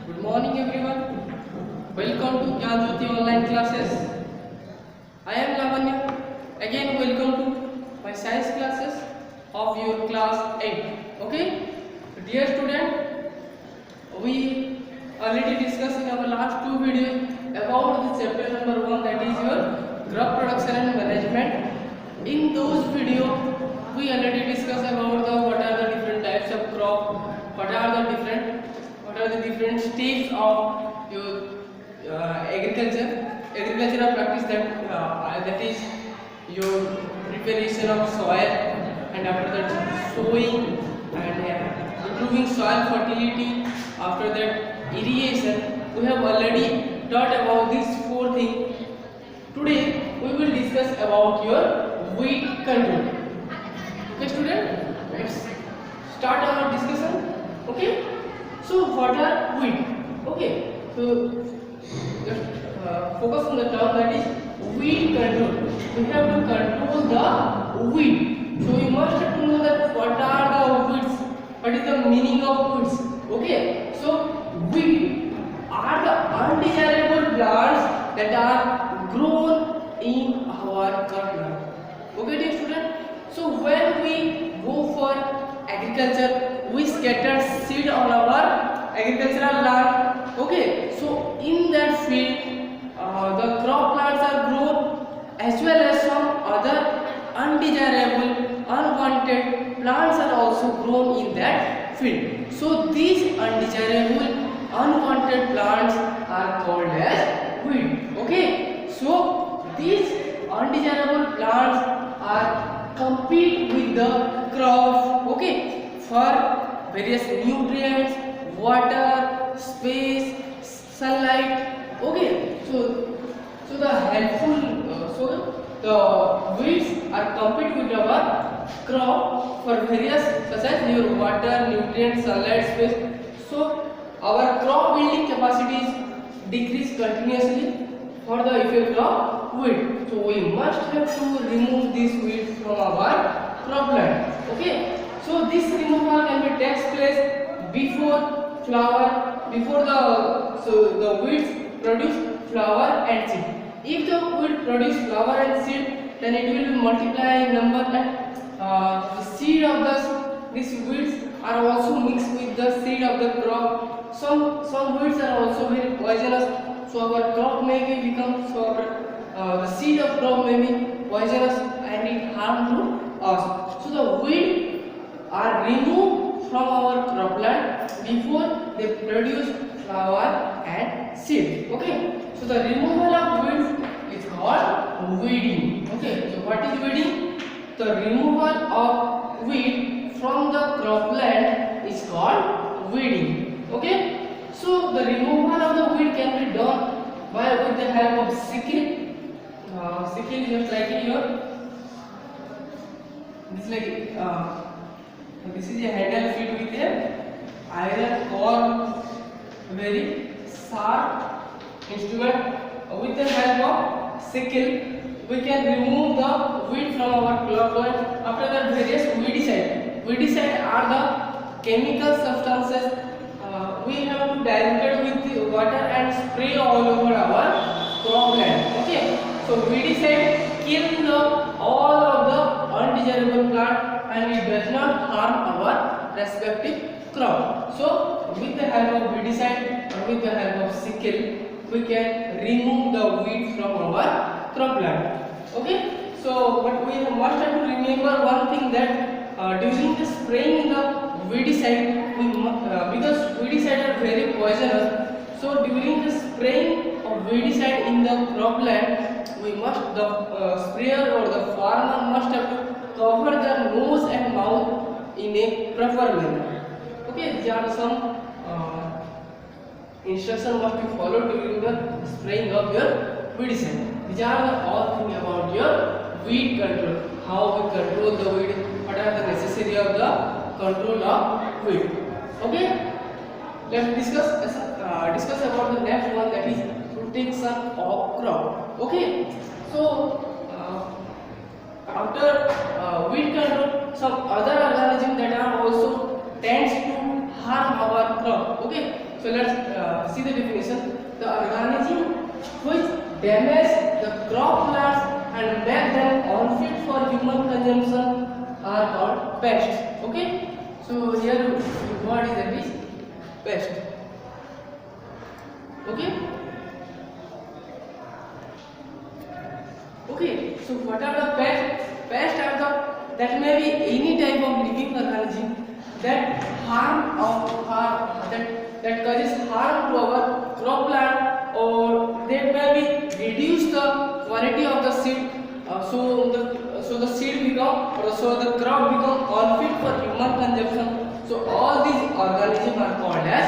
Good morning everyone. Welcome to Gyan Jyoti online classes. I am Lavanya. Again welcome to my science classes of your class 8. Okay? Dear student, we already discussed in our last two videos about the chapter number 1, that is your crop production and management. In those videos we already discussed about what are the different types of crop, what are the different stages of your agricultural practice, that is your preparation of soil, and after that sowing, and improving soil fertility, after that irrigation. We have already taught about these four things. Today we will discuss about your weed control. Okay student, let's start our discussion. Okay, so what are weed? Okay, so just focus on the term, that is weed control. We have to control the weed, so we must have to know that what are the weeds, what is the meaning of weeds. Okay, so weed are the undesirable plants that are grown in our cropland. Okay dear student, so when we go for agriculture, we scatter seed on our agricultural land. Okay, so in that field the crop plants are grown, as well as some other undesirable, unwanted plants are also grown in that field. So these undesirable, unwanted plants are called as weed. Okay, so these undesirable plants are compete with the crops, okay, for various nutrients, water, space, sunlight. Okay, so the the weeds are compete with our crop for various, such as your water, nutrients, sunlight, space. So our crop yielding capacities decrease continuously for the effect of weed. So we must have to remove this weed from our cropland. Okay, so this removal can be takes place before flower, before the weeds produce flower and seed. If the weed produce flower and seed, then it will multiply in number, and the seed of these weeds are also mixed with the seed of the crop. Some weeds are also very poisonous, so our crop may be become, so the seed of crop may be poisonous and it harm to us. So the weed are removed from our cropland before they produce flower and seed. Okay, so the removal of weeds is called weeding. Okay, so what is weeding? The removal of weed from the cropland is called weeding. Okay, so the removal of the weed can be done with the help of sickle. Sickle is just like here. This is a handle fitted with a iron core, very sharp instrument. With the help of sickle, we can remove the weed from our cropland. After that, various weedicide. Weedicide are the chemical substances we have to dilute it with the water and spray all over our cropland. Okay, so weedicide kill all of the undesirable plant and it does not harm our respective crop. So with the help of weedicide or with the help of sickle, we can remove the weed from our cropland. Okay, so but we must have to remember one thing, that during the spraying the weedicide, because weedicide are very poisonous, so during the spraying of weedicide in the cropland, we must, the sprayer or the farmer must have to cover the nose and mouth in a proper manner. Okay, there are some instructions must be followed during the spraying of your weedicide. These are the all things about your weed control. How we control the weed, what are the necessary of the control of weed. Okay, let's discuss about the next one, that is protection of crop. Okay, so after weed control, some other organisms that are also tends to harm our crop. Okay, so So let's see the definition. The organism which damage the crop plants and make them unfit for human consumption are called pests. Okay. So here the word is that is pest. Okay. Okay. So what are the pests? Pests are the that may be any type of living organism that that causes harm to our crop plant, or that may be reduce the quality of the seed. So the seed become, so the crop become unfit for human consumption. So all these organisms are called as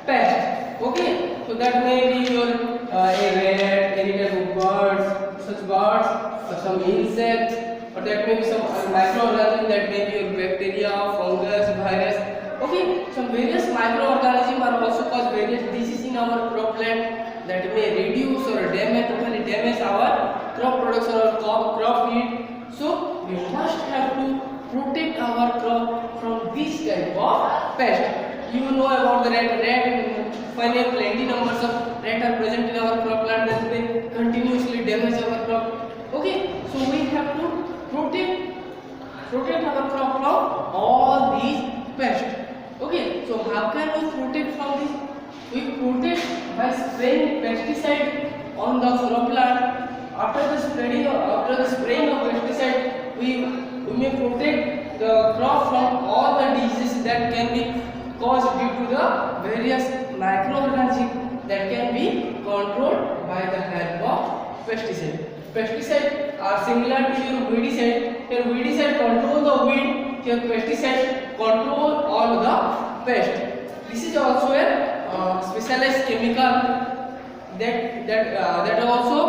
pests. Okay. So that may be your a rat, any type of birds, such birds, or some insects, or that may be some microorganism, that may be your bacteria, fungus, virus. Okay, some various microorganisms are also cause various diseases in our crop plant that may reduce or damage our crop production or crop yield. So we must have to protect our crop from this type of pest. You know about the rat. Finally, plenty numbers of rats are present in our crop plant that they continuously damage our crop. Okay, so we have to protect our crop from all these pests. Okay, so how can we protect from this? We protect by spraying pesticide on the crop plant. After the spraying of pesticide, we may protect the crop from all the diseases that can be caused due to the various microorganisms that can be controlled by the help of pesticide. Pesticides are similar to your weedicide. Your weedicide control the weed. Your pesticide control all the pest. This is also a specialized chemical that also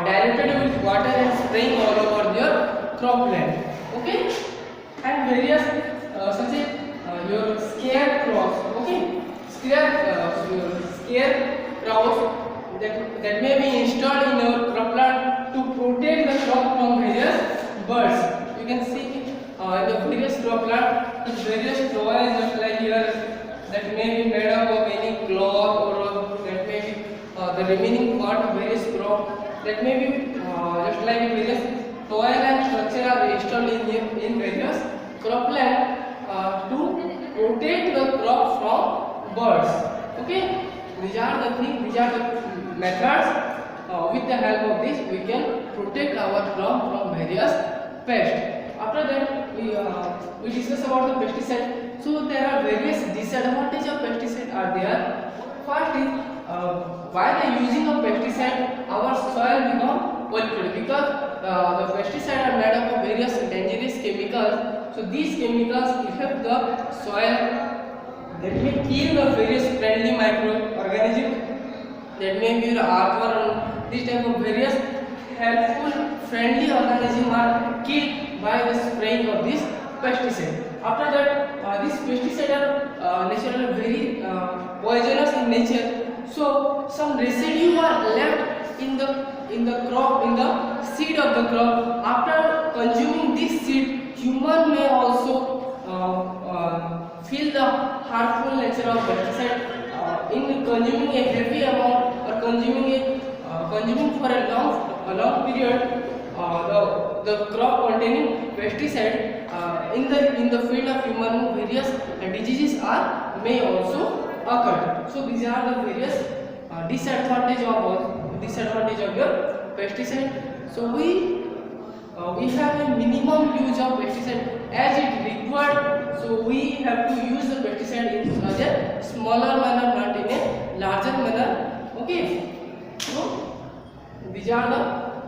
diluted with water and spraying all over your crop plant. Okay, and various such as your scarecrows. Okay, scarecrows that may be installed in your crop plant to protect the crop from various birds. You can see the various crop plant with various toys just like here that may be made up of any cloth, or that may be the remaining part of various crop that may be just like various toy and structure are installed in various crop plant to protect the crop from birds. Okay, these are the methods. With the help of this, we can protect our crop from various pests. After that, we discuss about the pesticide. So there are various disadvantages of pesticide are there. First is while using a pesticide, our soil become polluted because the pesticide are made up of various dangerous chemicals. So these chemicals affect the soil. That may kill the various friendly microorganisms. That may be your earthworm. This type of various helpful friendly organisms are killed by the spraying of this pesticide. After that, these pesticides are naturally very poisonous in nature. So some residue are left in the crop, in the seed of the crop. After consuming this seed, human may also feel the harmful nature of pesticide. In consuming a heavy amount or consuming for a long period, the crop containing pesticide in the field of human, various diseases may also occur. So these are the various disadvantage of your pesticide. So we have a minimum use of pesticide as it required. So we have to use the pesticide in such a smaller manner, not in a larger manner. Okay.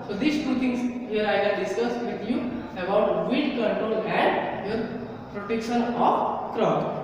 So these two things here I can discuss with you about weed control and your protection of crop.